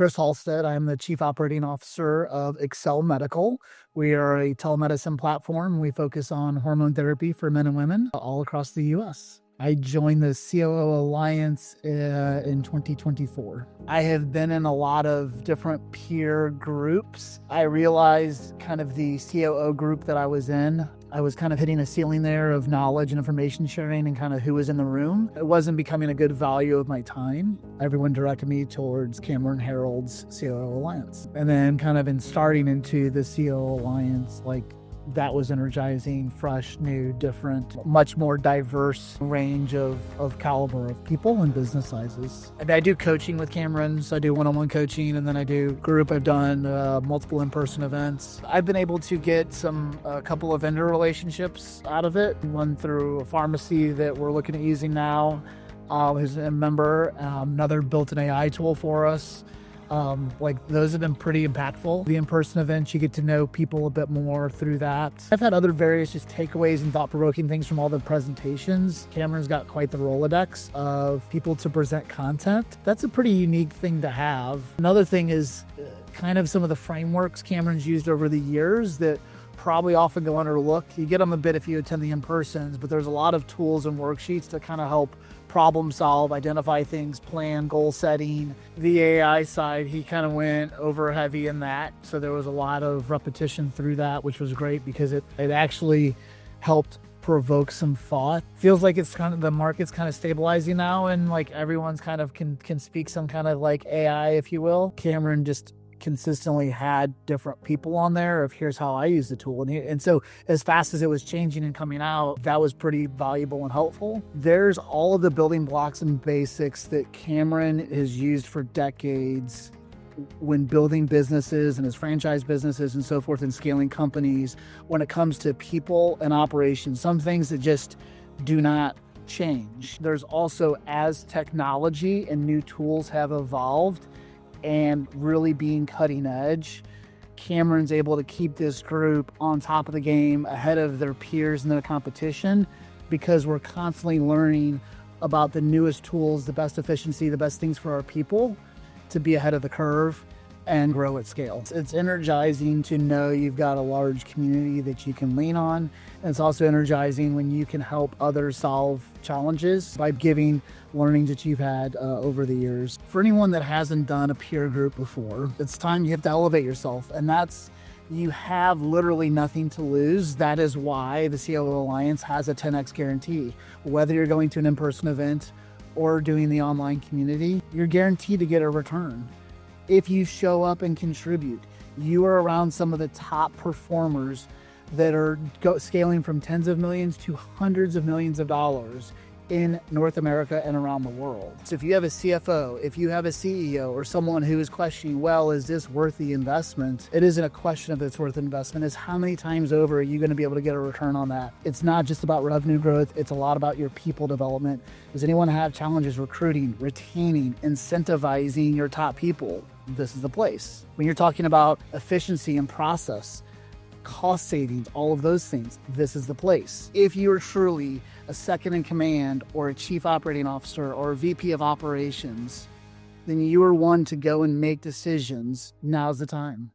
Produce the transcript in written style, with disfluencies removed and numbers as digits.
Halstead. I'm the Chief Operating Officer of Excel Medical. We are a telemedicine platform. We focus on hormone therapy for men and women all across the U.S. I joined the COO Alliance in 2024. I have been in a lot of different peer groups. I realized kind of the COO group that I was in, I was kind of hitting a ceiling there of knowledge and information sharing and kind of who was in the room. It wasn't becoming a good value of my time. Everyone directed me towards Cameron Herold's COO Alliance. And then kind of in starting into the COO Alliance, that was energizing, fresh, new, different, much more diverse range of caliber of people and business sizes. I do coaching with Cameron, so I do one-on-one coaching, and then I do group. I've done multiple in-person events. I've been able to get a couple of vendor relationships out of it. One through a pharmacy that we're looking at using now, who's a member. Another built an AI tool for us. Those have been pretty impactful. The in-person events, you get to know people a bit more through that. I've had other various just takeaways and thought-provoking things from all the presentations. Cameron's got quite the Rolodex of people to present content. That's a pretty unique thing to have. Another thing is kind of some of the frameworks Cameron's used over the years that probably often go underlooked. You get them a bit if you attend the in-persons, but there's a lot of tools and worksheets to kind of help problem solve, identify things, plan, goal setting. The AI side, he kind of went over heavy in that. So there was a lot of repetition through that, which was great because it actually helped provoke some thought. Feels like it's kind of, the market's kind of stabilizing now, and everyone's kind of can speak some kind of AI, if you will. Cameron just consistently had different people on there of here's how I use the tool. And so as fast as it was changing and coming out, that was pretty valuable and helpful. There's all of the building blocks and basics that Cameron has used for decades when building businesses and his franchise businesses and so forth and scaling companies when it comes to people and operations, some things that just do not change. There's also, as technology and new tools have evolved, and really being cutting edge, Cameron's able to keep this group on top of the game, ahead of their peers and their competition, because we're constantly learning about the newest tools, the best efficiency, the best things for our people to be ahead of the curve and grow at scale. It's energizing to know you've got a large community that you can lean on. And it's also energizing when you can help others solve challenges by giving learnings that you've had over the years. For anyone that hasn't done a peer group before, it's time you have to elevate yourself. And you have literally nothing to lose. That is why the COO Alliance has a 10X guarantee. Whether you're going to an in-person event or doing the online community, you're guaranteed to get a return. If you show up and contribute, you are around some of the top performers that are scaling from tens of millions to hundreds of millions of dollars in North America and around the world. So if you have a CFO, if you have a CEO or someone who is questioning, well, is this worth the investment? It isn't a question of it's worth investment. It's how many times over are you going to be able to get a return on that? It's not just about revenue growth. It's a lot about your people development. Does anyone have challenges recruiting, retaining, incentivizing your top people? This is the place. When you're talking about efficiency and process, cost savings, all of those things, this is the place. If you are truly a second in command or a chief operating officer or a VP of operations, then you are one to go and make decisions. Now's the time.